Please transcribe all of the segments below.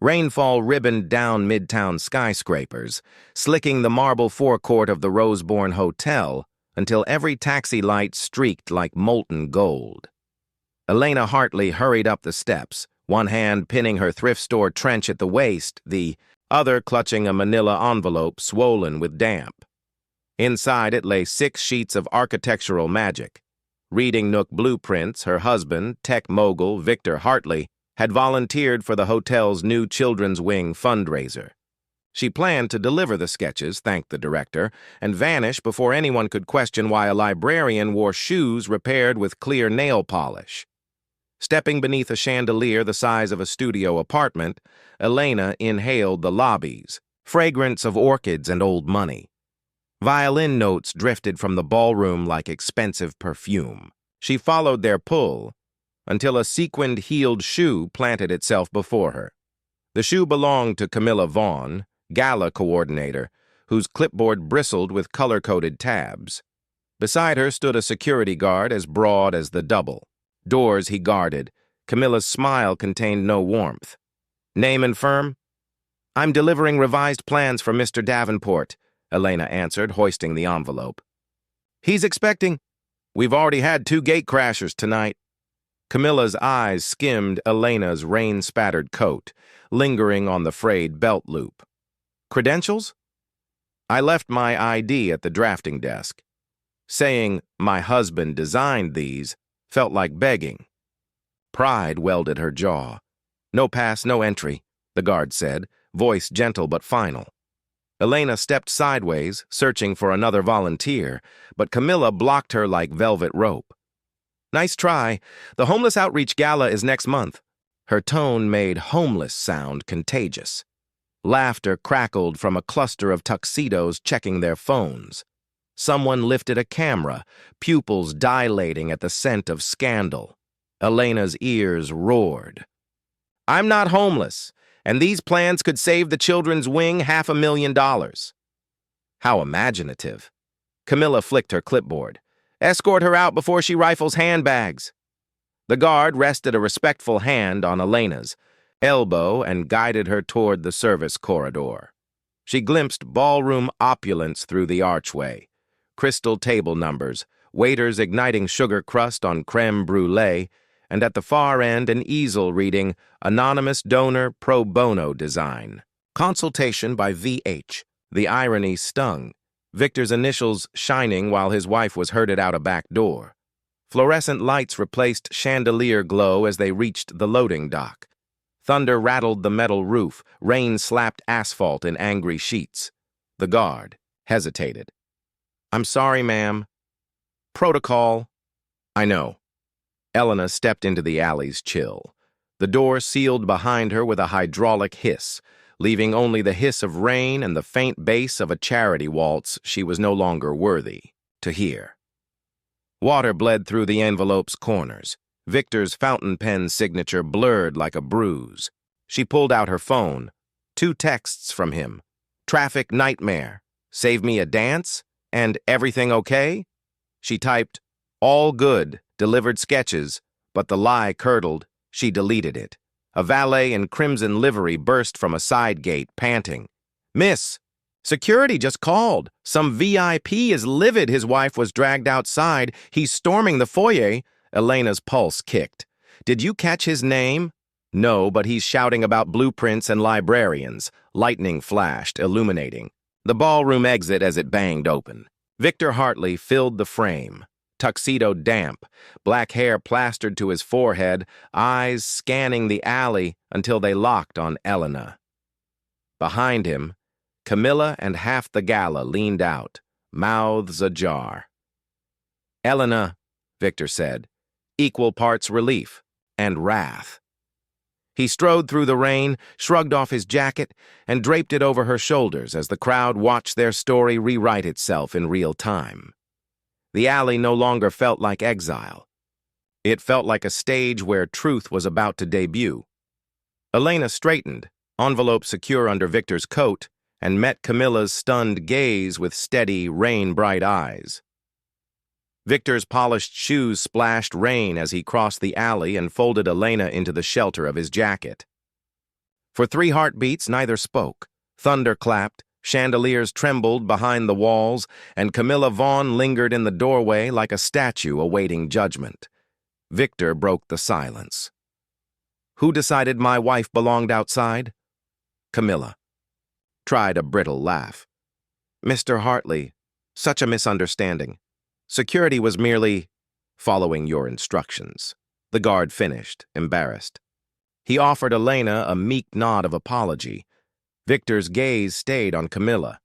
Rainfall ribboned down midtown skyscrapers, slicking the marble forecourt of the Roseborn Hotel until every taxi light streaked like molten gold. Elena Hartley hurried up the steps, one hand pinning her thrift store trench at the waist, the other clutching a manila envelope swollen with damp. Inside it lay 6 sheets of architectural magic. Reading Nook blueprints, her husband, tech mogul Victor Hartley, had volunteered for the hotel's new children's wing fundraiser. She planned to deliver the sketches, thanked the director, and vanish before anyone could question why a librarian wore shoes repaired with clear nail polish. Stepping beneath a chandelier the size of a studio apartment, Elena inhaled the lobbies, fragrance of orchids and old money. Violin notes drifted from the ballroom like expensive perfume. She followed their pull until a sequined heeled shoe planted itself before her. The shoe belonged to Camilla Vaughn, gala coordinator, whose clipboard bristled with color-coded tabs. Beside her stood a security guard as broad as the double. Doors he guarded. Camilla's smile contained no warmth. Name and firm? I'm delivering revised plans for Mr. Davenport, Elena answered, hoisting the envelope. He's expecting. We've already had 2 gate crashers tonight. Camilla's eyes skimmed Elena's rain-spattered coat, lingering on the frayed belt loop. Credentials? I left my ID at the drafting desk. Saying my husband designed these felt like begging. Pride welded her jaw. No pass, no entry, the guard said, voice gentle but final. Elena stepped sideways, searching for another volunteer, but Camilla blocked her like velvet rope. Nice try. The Homeless Outreach Gala is next month. Her tone made homeless sound contagious. Laughter crackled from a cluster of tuxedos checking their phones. Someone lifted a camera, pupils dilating at the scent of scandal. Elena's ears roared. I'm not homeless, and these plans could save the children's wing $500,000. How imaginative. Camilla flicked her clipboard. Escort her out before she rifles handbags. The guard rested a respectful hand on Elena's elbow and guided her toward the service corridor. She glimpsed ballroom opulence through the archway. Crystal table numbers, waiters igniting sugar crust on creme brulee, and at the far end an easel reading Anonymous Donor Pro Bono Design. Consultation by V.H. The irony stung, Victor's initials shining while his wife was herded out a back door. Fluorescent lights replaced chandelier glow as they reached the loading dock. Thunder rattled the metal roof, rain slapped asphalt in angry sheets. The guard hesitated. I'm sorry, ma'am. Protocol. I know. Elena stepped into the alley's chill. The door sealed behind her with a hydraulic hiss, leaving only the hiss of rain and the faint bass of a charity waltz she was no longer worthy to hear. Water bled through the envelope's corners. Victor's fountain pen signature blurred like a bruise. She pulled out her phone. 2 texts from him. Traffic nightmare. Save me a dance? And everything okay? She typed, all good, delivered sketches, but the lie curdled. She deleted it. A valet in crimson livery burst from a side gate, panting. Miss, security just called. Some VIP is livid his wife was dragged outside. He's storming the foyer. Elena's pulse kicked. Did you catch his name? No, but he's shouting about blueprints and librarians. Lightning flashed, illuminating the ballroom exit as it banged open. Victor Hartley filled the frame. Tuxedo damp, black hair plastered to his forehead, eyes scanning the alley until they locked on Elena. Behind him, Camilla and half the gala leaned out, mouths ajar. Elena, Victor said, equal parts relief and wrath. He strode through the rain, shrugged off his jacket, and draped it over her shoulders as the crowd watched their story rewrite itself in real time. The alley no longer felt like exile. It felt like a stage where truth was about to debut. Elena straightened, envelope secure under Victor's coat, and met Camilla's stunned gaze with steady, rain-bright eyes. Victor's polished shoes splashed rain as he crossed the alley and folded Elena into the shelter of his jacket. For 3 heartbeats, neither spoke. Thunder clapped, chandeliers trembled behind the walls, and Camilla Vaughn lingered in the doorway like a statue awaiting judgment. Victor broke the silence. Who decided my wife belonged outside? Camilla tried a brittle laugh. Mr. Hartley, such a misunderstanding. Security was merely following your instructions. The guard finished, embarrassed. He offered Elena a meek nod of apology. Victor's gaze stayed on Camilla.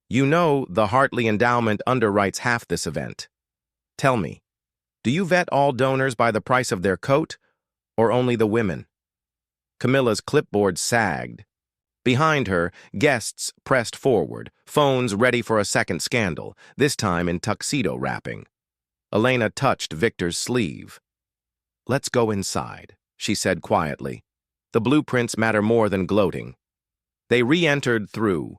You know the Hartley Endowment underwrites half this event. Tell me, do you vet all donors by the price of their coat, or only the women? Camilla's clipboard sagged. Behind her, guests pressed forward, phones ready for a second scandal, this time in tuxedo wrapping. Elena touched Victor's sleeve. Let's go inside, she said quietly. The blueprints matter more than gloating. They re-entered through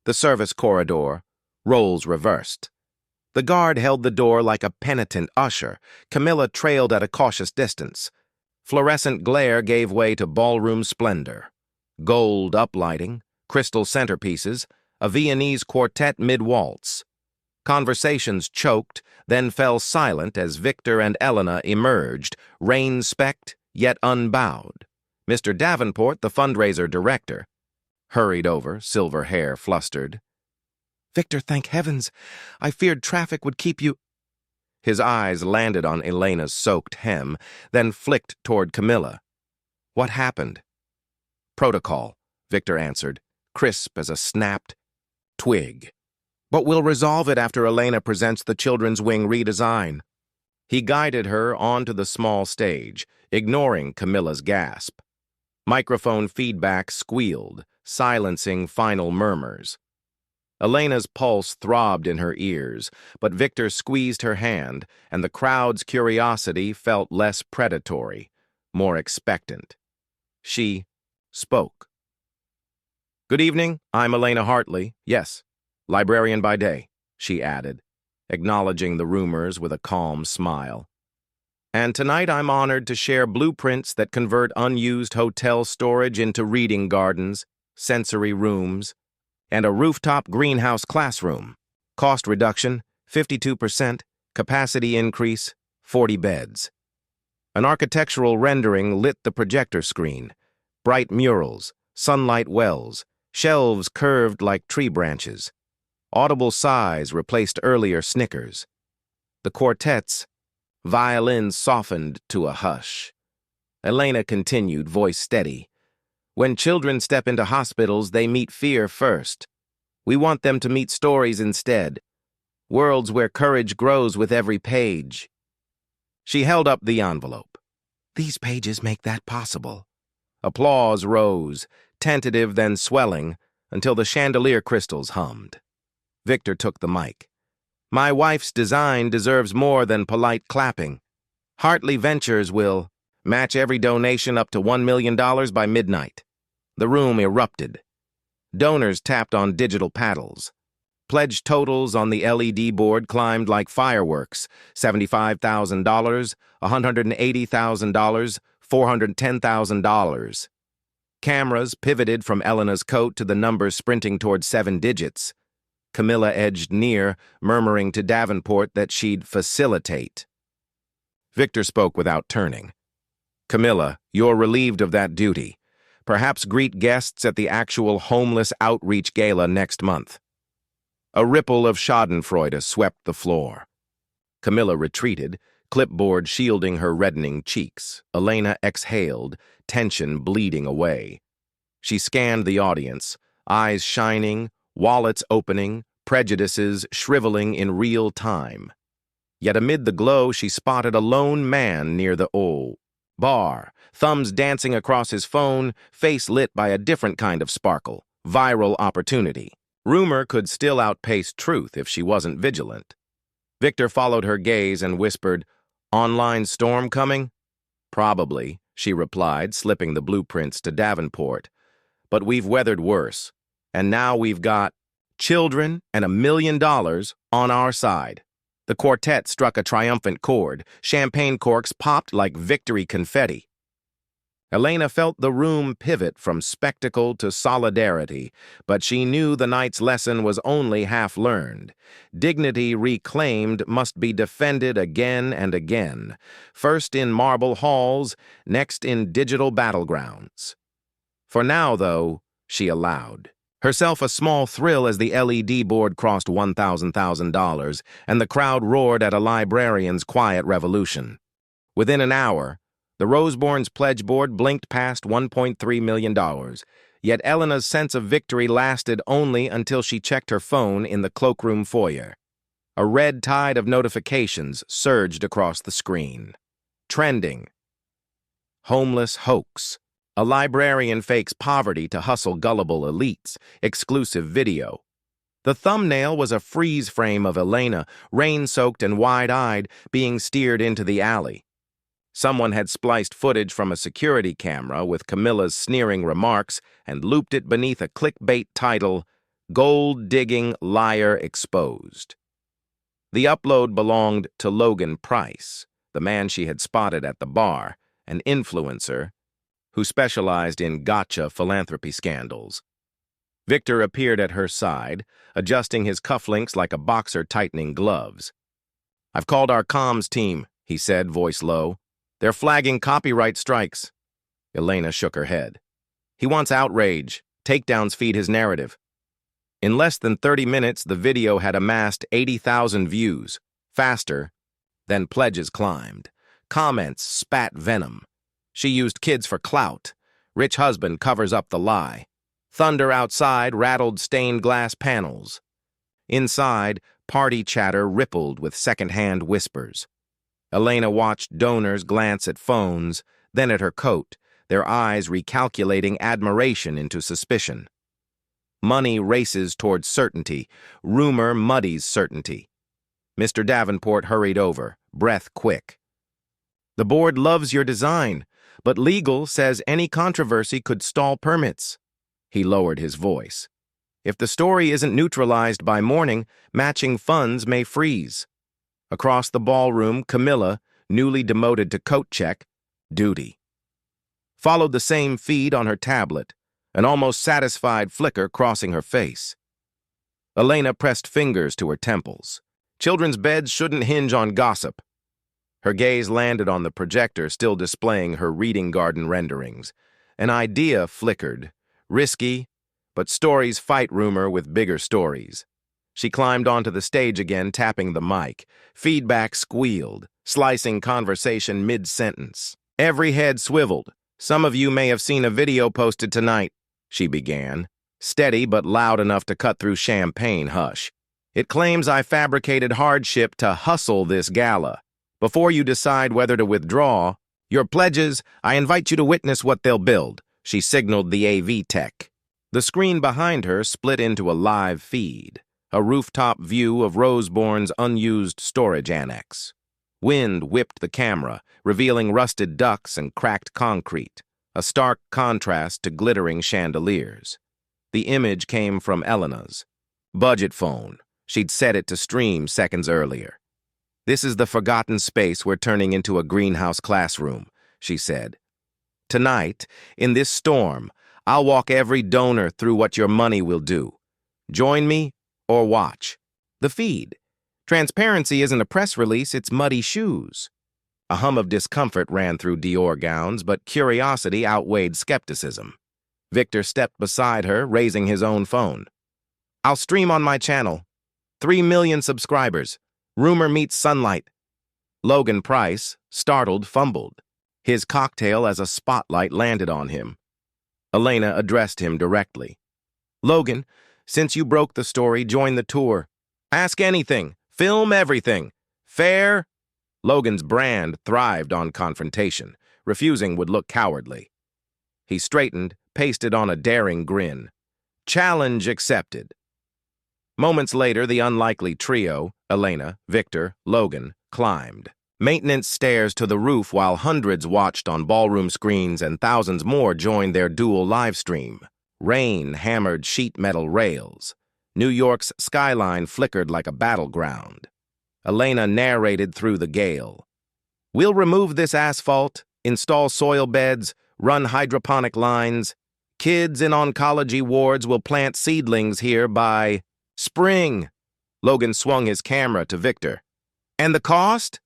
the service corridor, roles reversed. The guard held the door like a penitent usher. Camilla trailed at a cautious distance. Fluorescent glare gave way to ballroom splendor. Gold uplighting, crystal centerpieces, a Viennese quartet mid-waltz. Conversations choked, then fell silent as Victor and Elena emerged, rain-specked yet unbowed. Mr. Davenport, the fundraiser director, hurried over, silver hair flustered. Victor, thank heavens! I feared traffic would keep you. His eyes landed on Elena's soaked hem, then flicked toward Camilla. What happened? Protocol, Victor answered, crisp as a snapped twig. But we'll resolve it after Elena presents the Children's Wing redesign. He guided her onto the small stage, ignoring Camilla's gasp. Microphone feedback squealed, silencing final murmurs. Elena's pulse throbbed in her ears, but Victor squeezed her hand, and the crowd's curiosity felt less predatory, more expectant. She spoke. Good evening, I'm Elena Hartley, yes, librarian by day, she added, acknowledging the rumors with a calm smile. And tonight I'm honored to share blueprints that convert unused hotel storage into reading gardens, sensory rooms, and a rooftop greenhouse classroom. Cost reduction, 52%, capacity increase, 40 beds. An architectural rendering lit the projector screen. Bright murals, sunlight wells, shelves curved like tree branches. Audible sighs replaced earlier snickers. The quartets, violins softened to a hush. Elena continued, voice steady. When children step into hospitals, they meet fear first. We want them to meet stories instead. Worlds where courage grows with every page. She held up the envelope. These pages make that possible. Applause rose, tentative then swelling, until the chandelier crystals hummed. Victor took the mic. My wife's design deserves more than polite clapping. Hartley Ventures will match every donation up to $1 million by midnight. The room erupted. Donors tapped on digital paddles. Pledge totals on the LED board climbed like fireworks. $75,000, $180,000, $410,000. Cameras pivoted from Elena's coat to the numbers sprinting toward 7 digits. Camilla edged near, murmuring to Davenport that she'd facilitate. Victor spoke without turning. Camilla, you're relieved of that duty. Perhaps greet guests at the actual homeless outreach gala next month. A ripple of schadenfreude swept the floor. Camilla retreated, clipboard shielding her reddening cheeks. Elena exhaled, tension bleeding away. She scanned the audience, eyes shining, wallets opening, prejudices shriveling in real time. Yet amid the glow, she spotted a lone man near the bar, thumbs dancing across his phone, face lit by a different kind of sparkle, viral opportunity. Rumor could still outpace truth if she wasn't vigilant. Victor followed her gaze and whispered, Online storm coming? Probably, she replied, slipping the blueprints to Davenport. But we've weathered worse. And now we've got children and $1 million on our side. The quartet struck a triumphant chord. Champagne corks popped like victory confetti. Elena felt the room pivot from spectacle to solidarity, but she knew the night's lesson was only half learned. Dignity reclaimed must be defended again and again, first in marble halls, next in digital battlegrounds. For now, though, she allowed herself a small thrill as the LED board crossed $1,000 and the crowd roared at a librarian's quiet revolution. Within an hour, the Roseborn's pledge board blinked past $1.3 million, yet Elena's sense of victory lasted only until she checked her phone in the cloakroom foyer. A red tide of notifications surged across the screen. Trending. HomelessHoax. A librarian fakes poverty to hustle gullible elites. Exclusive video. The thumbnail was a freeze frame of Elena, rain-soaked and wide-eyed, being steered into the alley. Someone had spliced footage from a security camera with Camilla's sneering remarks and looped it beneath a clickbait title, Gold-Digging Liar Exposed. The upload belonged to Logan Price, the man she had spotted at the bar, an influencer who specialized in gotcha philanthropy scandals. Victor appeared at her side, adjusting his cufflinks like a boxer tightening gloves. "I've called our comms team," he said, voice low. "They're flagging copyright strikes." Elena shook her head. "He wants outrage. Takedowns feed his narrative." In less than 30 minutes, the video had amassed 80,000 views. Faster, then pledges climbed. Comments spat venom. She used kids for clout. Rich husband covers up the lie. Thunder outside rattled stained glass panels. Inside, party chatter rippled with second-hand whispers. Elena watched donors glance at phones, then at her coat, their eyes recalculating admiration into suspicion. Money races towards certainty. Rumor muddies certainty. Mr. Davenport hurried over, breath quick. "The board loves your design, but legal says any controversy could stall permits." He lowered his voice. "If the story isn't neutralized by morning, matching funds may freeze." Across the ballroom, Camilla, newly demoted to coat check, duty, followed the same feed on her tablet, an almost satisfied flicker crossing her face. Elena pressed fingers to her temples. Children's beds shouldn't hinge on gossip. Her gaze landed on the projector still displaying her reading garden renderings. An idea flickered. Risky, but stories fight rumor with bigger stories. She climbed onto the stage again, tapping the mic. Feedback squealed, slicing conversation mid-sentence. Every head swiveled. "Some of you may have seen a video posted tonight," she began, steady but loud enough to cut through champagne hush. "It claims I fabricated hardship to hustle this gala. Before you decide whether to withdraw your pledges, I invite you to witness what they'll build," she signaled the AV tech. The screen behind her split into a live feed, a rooftop view of Roseborn's unused storage annex. Wind whipped the camera, revealing rusted ducts and cracked concrete, a stark contrast to glittering chandeliers. The image came from Elena's budget phone. She'd set it to stream seconds earlier. "This is the forgotten space we're turning into a greenhouse classroom," she said. "Tonight, in this storm, I'll walk every donor through what your money will do. Join me or watch." The feed. Transparency isn't a press release, it's muddy shoes. A hum of discomfort ran through Dior gowns, but curiosity outweighed skepticism. Victor stepped beside her, raising his own phone. "I'll stream on my channel. 3 million subscribers. Rumor meets sunlight." Logan Price, startled, fumbled. His cocktail as a spotlight landed on him. Elena addressed him directly. "Logan, since you broke the story, join the tour. Ask anything. Film everything. Fair?" Logan's brand thrived on confrontation. Refusing would look cowardly. He straightened, pasted on a daring grin. "Challenge accepted." Moments later, the unlikely trio, Elena, Victor, Logan, climbed maintenance stairs to the roof while hundreds watched on ballroom screens and thousands more joined their dual livestream. Rain hammered sheet metal rails. New York's skyline flickered like a battleground. Elena narrated through the gale. "We'll remove this asphalt, install soil beds, run hydroponic lines. Kids in oncology wards will plant seedlings here by spring. Logan swung his camera to Victor. And the cost?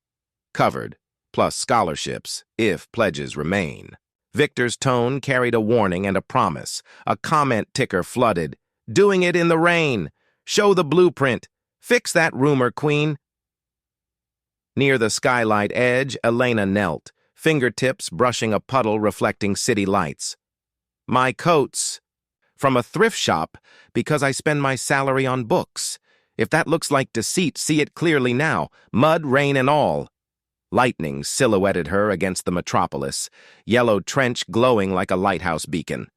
Covered, plus scholarships, if pledges remain. Victor's tone carried a warning and a promise. A comment ticker flooded. Doing it in the rain. Show the blueprint. Fix that rumor, Queen. Near the skylight edge, Elena knelt, fingertips brushing a puddle reflecting city lights. My coats. From a thrift shop, because I spend my salary on books. If that looks like deceit, see it clearly now. Mud, rain, and all. Lightning silhouetted her against the metropolis, yellow trench glowing like a lighthouse beacon.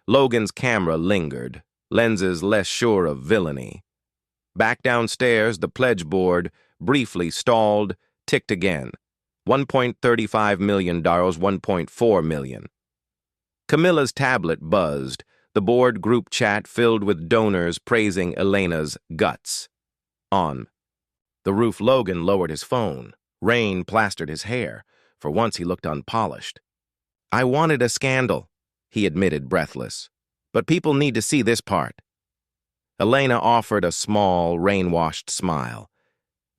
Logan's camera lingered, lenses less sure of villainy. Back downstairs, the pledge board, briefly stalled, ticked again. $1.35 million, $1.4 million. Camilla's tablet buzzed, the board group chat filled with donors praising Elena's guts. On. The roof Logan lowered his phone. Rain plastered his hair. For once he looked unpolished. I wanted a scandal, he admitted breathless. But people need to see this part. Elena offered a small, rain-washed smile.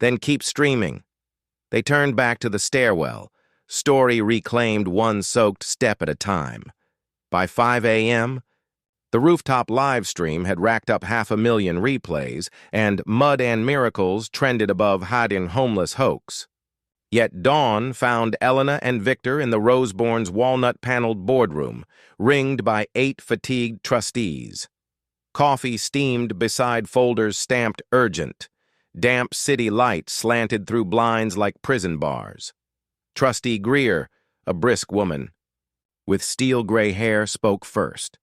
Then keep streaming. They turned back to the stairwell. Story reclaimed one soaked step at a time. By 5 a.m., the Rooftop livestream had racked up 500,000 replays, and Mud and Miracles trended above hiding HomelessHoax. Yet dawn found Elena and Victor in the Roseborn's walnut-paneled boardroom, ringed by 8 fatigued trustees. Coffee steamed beside folders stamped urgent. Damp city light slanted through blinds like prison bars. Trustee Greer, a brisk woman, with steel-gray hair, spoke first.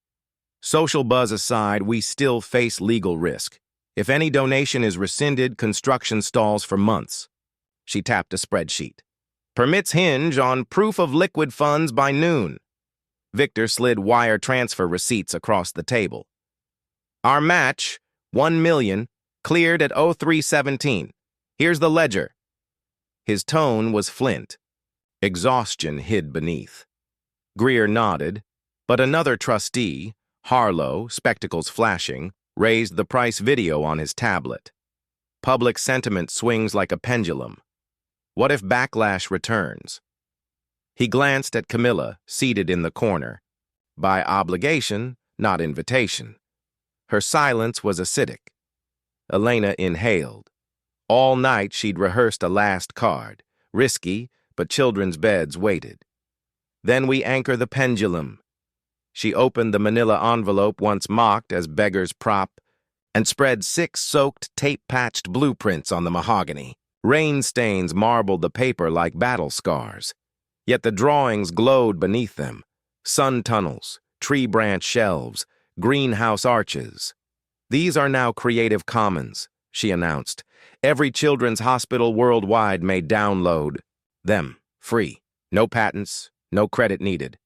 Social buzz aside, we still face legal risk. If any donation is rescinded, construction stalls for months. She tapped a spreadsheet. Permits hinge on proof of liquid funds by noon. Victor slid wire transfer receipts across the table. Our match, $1 million, cleared at 03:17. Here's the ledger. His tone was flint. Exhaustion hid beneath. Greer nodded, but another trustee, Harlow, spectacles flashing, raised the price video on his tablet. Public sentiment swings like a pendulum. What if backlash returns? He glanced at Camilla, seated in the corner. By obligation, not invitation. Her silence was acidic. Elena inhaled. All night she'd rehearsed a last card. Risky, but children's beds waited. Then we anchor the pendulum. She opened the manila envelope once mocked as beggar's prop and spread 6 soaked, tape-patched blueprints on the mahogany. Rain stains marbled the paper like battle scars. Yet the drawings glowed beneath them. Sun tunnels, tree branch shelves, greenhouse arches. These are now Creative Commons, she announced. Every children's hospital worldwide may download them, free. No patents, no credit needed.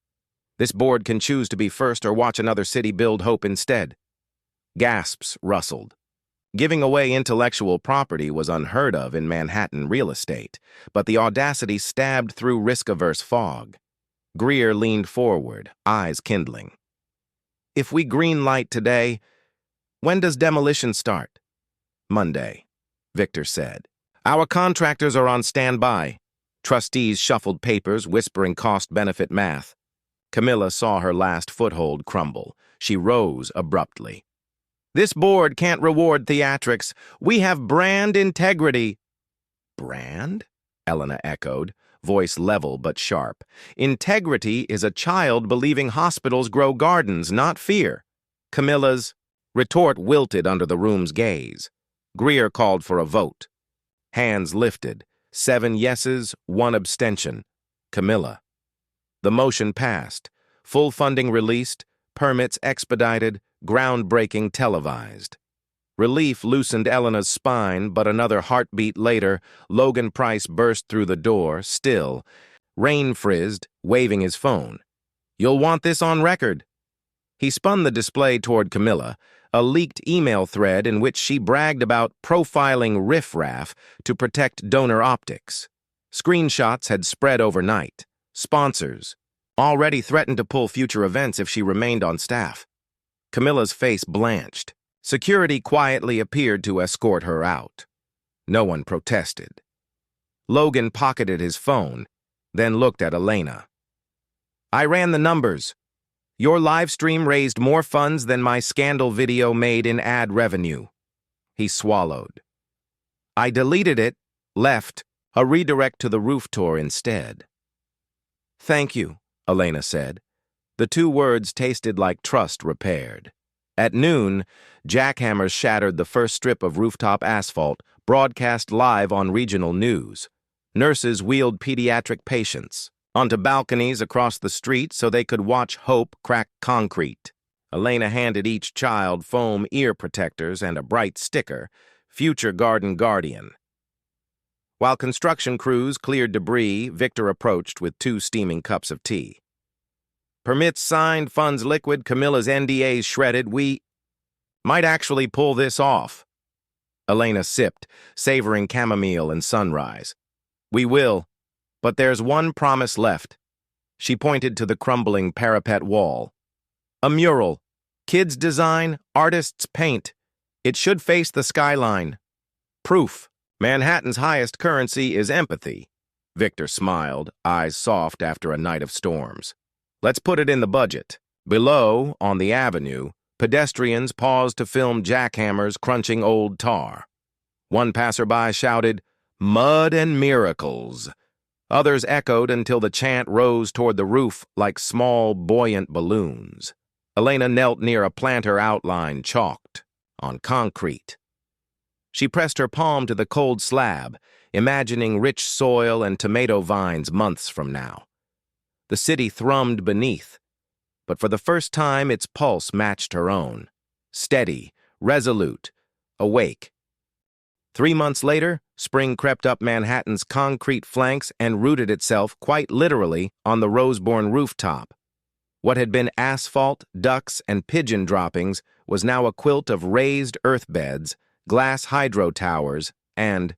This board can choose to be first or watch another city build hope instead. Gasps rustled. Giving away intellectual property was unheard of in Manhattan real estate, but the audacity stabbed through risk-averse fog. Greer leaned forward, eyes kindling. If we green-light today, when does demolition start? Monday, Victor said. Our contractors are on standby. Trustees shuffled papers, whispering cost-benefit math. Camilla saw her last foothold crumble. She rose abruptly. This board can't reward theatrics. We have brand integrity. Brand? Elena echoed, voice level but sharp. Integrity is a child believing hospitals grow gardens, not fear. Camilla's retort wilted under the room's gaze. Greer called for a vote. Hands lifted. 7 yeses, 1 abstention. Camilla. The motion passed. Full funding released, permits expedited, groundbreaking televised. Relief loosened Elena's spine, but another heartbeat later, Logan Price burst through the door, still. Rain frizzed, waving his phone. You'll want this on record. He spun the display toward Camilla, a leaked email thread in which she bragged about profiling riffraff to protect donor optics. Screenshots had spread overnight. Sponsors, already threatened to pull future events if she remained on staff. Camilla's face blanched. Security quietly appeared to escort her out. No one protested. Logan pocketed his phone, then looked at Elena. I ran the numbers. Your live stream raised more funds than my scandal video made in ad revenue. He swallowed. I deleted it, left, a redirect to the roof tour instead. Thank you, Elena said. The two words tasted like trust repaired. At noon, jackhammers shattered the first strip of rooftop asphalt, broadcast live on regional news. Nurses wheeled pediatric patients onto balconies across the street so they could watch hope crack concrete. Elena handed each child foam ear protectors and a bright sticker, Future Garden Guardian. While construction crews cleared debris, Victor approached with 2 steaming cups of tea. Permits signed, funds liquid, Camilla's NDAs shredded. We might actually pull this off. Elena sipped, savoring chamomile and sunrise. We will, but there's one promise left. She pointed to the crumbling parapet wall. A mural. Kids design, artists paint. It should face the skyline. Proof. Manhattan's highest currency is empathy. Victor smiled, eyes soft after a night of storms. Let's put it in the budget. Below, on the avenue, pedestrians paused to film jackhammers crunching old tar. One passerby shouted, "Mud and miracles." Others echoed until the chant rose toward the roof like small, buoyant balloons. Elena knelt near a planter outline chalked on concrete. She pressed her palm to the cold slab, imagining rich soil and tomato vines months from now. The city thrummed beneath, but for the first time its pulse matched her own. Steady, resolute, awake. 3 months later, spring crept up Manhattan's concrete flanks and rooted itself quite literally on the Roseborn rooftop. What had been asphalt, ducks, and pigeon droppings was now a quilt of raised earth beds, glass hydro towers, and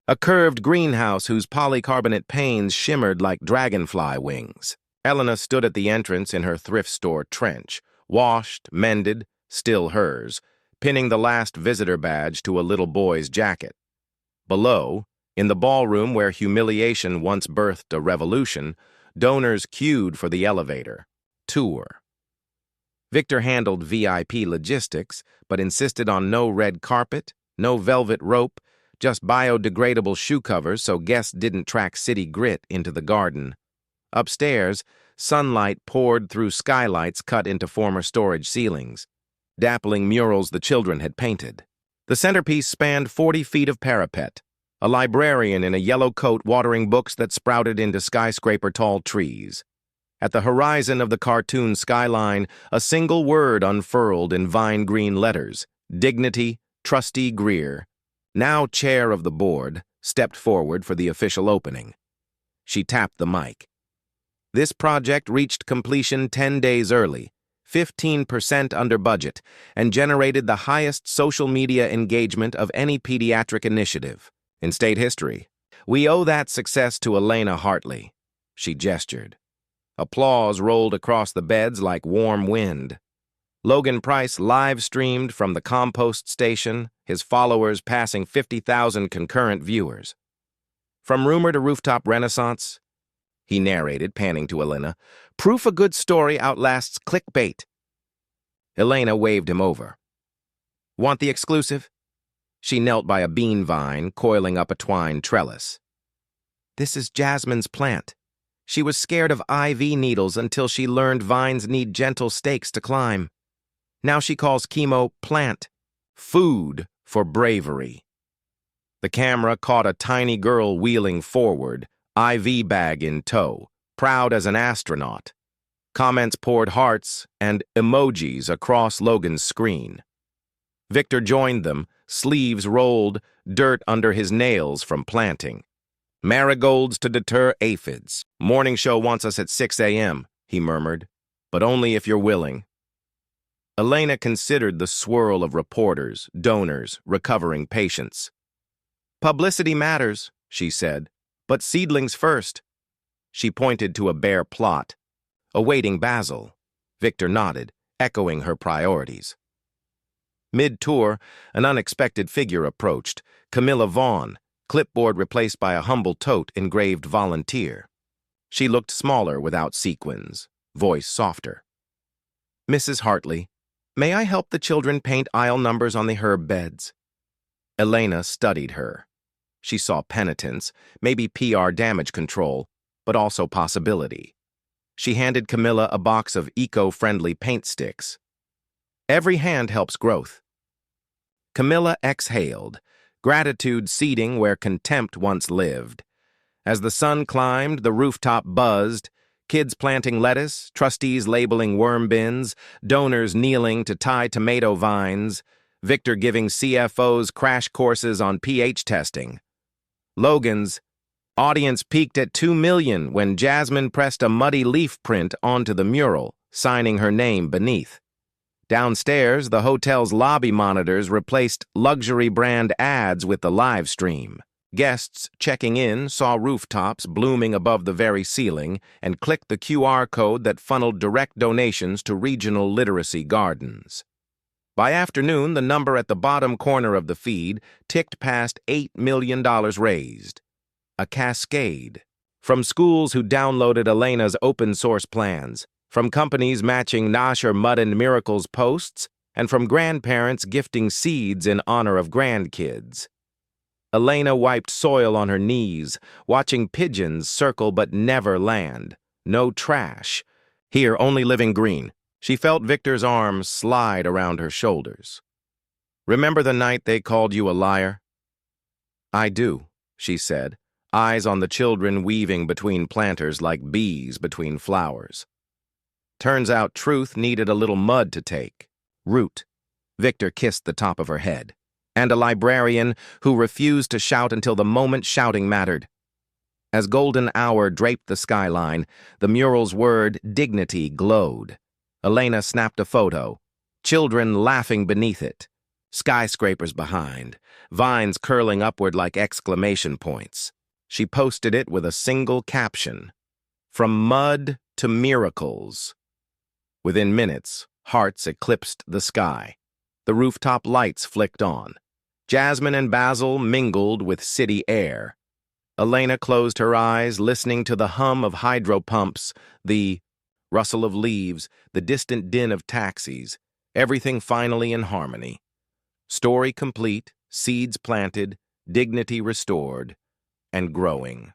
a curved greenhouse whose polycarbonate panes shimmered like dragonfly wings. Elena stood at the entrance in her thrift store trench, washed, mended, still hers, pinning the last visitor badge to a little boy's jacket. Below, in the ballroom where humiliation once birthed a revolution, donors queued for the elevator. Tour. Victor handled VIP logistics, but insisted on no red carpet, no velvet rope, just biodegradable shoe covers so guests didn't track city grit into the garden. Upstairs, sunlight poured through skylights cut into former storage ceilings, dappling murals the children had painted. The centerpiece spanned 40 feet of parapet, a librarian in a yellow coat watering books that sprouted into skyscraper-tall trees. At the horizon of the cartoon skyline, a single word unfurled in vine-green letters, Dignity, Trustee Greer, now chair of the board, stepped forward for the official opening. She tapped the mic. This project reached completion 10 days early, 15% under budget, and generated the highest social media engagement of any pediatric initiative in state history. We owe that success to Elena Hartley. She gestured. Applause rolled across the beds like warm wind. Logan Price live-streamed from the compost station, his followers passing 50,000 concurrent viewers. From rumor to rooftop renaissance, he narrated, panning to Elena, proof a good story outlasts clickbait. Elena waved him over. Want the exclusive? She knelt by a bean vine, coiling up a twine trellis. This is Jasmine's plant. She was scared of IV needles until she learned vines need gentle stakes to climb. Now she calls chemo plant. Food for bravery. The camera caught a tiny girl wheeling forward, IV bag in tow, proud as an astronaut. Comments poured hearts and emojis across Logan's screen. Victor joined them, sleeves rolled, dirt under his nails from planting. Marigolds to deter aphids. Morning show wants us at 6 a.m., he murmured, but only if you're willing. Elena considered the swirl of reporters, donors, recovering patients. Publicity matters, she said, but seedlings first. She pointed to a bare plot. awaiting Basil. Victor nodded, echoing her priorities. Mid-tour, an unexpected figure approached, Camilla Vaughn, clipboard replaced by a humble tote engraved volunteer. She looked smaller without sequins, voice softer. "Mrs. Hartley, may I help the children paint aisle numbers on the herb beds?" Elena studied her. She saw penitence, maybe PR damage control, but also possibility. She handed Camilla a box of eco-friendly paint sticks. "Every hand helps growth." Camilla exhaled, gratitude seeding where contempt once lived. As the sun climbed, the rooftop buzzed, kids planting lettuce, trustees labeling worm bins, donors kneeling to tie tomato vines, Victor giving CFOs crash courses on pH testing. Logan's audience peaked at 2 million when Jasmine pressed a muddy leaf print onto the mural, signing her name beneath. Downstairs, the hotel's lobby monitors replaced luxury brand ads with the live stream. Guests checking in saw rooftops blooming above the very ceiling and clicked the QR code that funneled direct donations to regional literacy gardens. By afternoon, the number at the bottom corner of the feed ticked past $8 million raised. A cascade. From schools who downloaded Elena's open-source plans, from companies matching Nasher Mud and Miracles posts, and from grandparents gifting seeds in honor of grandkids. Elena wiped soil on her knees, watching pigeons circle but never land. No trash. Here, only living green. She felt Victor's arms slide around her shoulders. "Remember the night they called you a liar?" "I do," she said, eyes on the children weaving between planters like bees between flowers. "Turns out truth needed a little mud to take. Root." Victor kissed the top of her head. "And a librarian who refused to shout until the moment shouting mattered." As golden hour draped the skyline, the mural's word dignity glowed. Elena snapped a photo, children laughing beneath it, skyscrapers behind, vines curling upward like exclamation points. She posted it with a single caption, "From mud to miracles." Within minutes, hearts eclipsed the sky. The rooftop lights flicked on. Jasmine and Basil mingled with city air. Elena closed her eyes, listening to the hum of hydro pumps, the rustle of leaves, the distant din of taxis, everything finally in harmony. Story complete, seeds planted, dignity restored, and growing.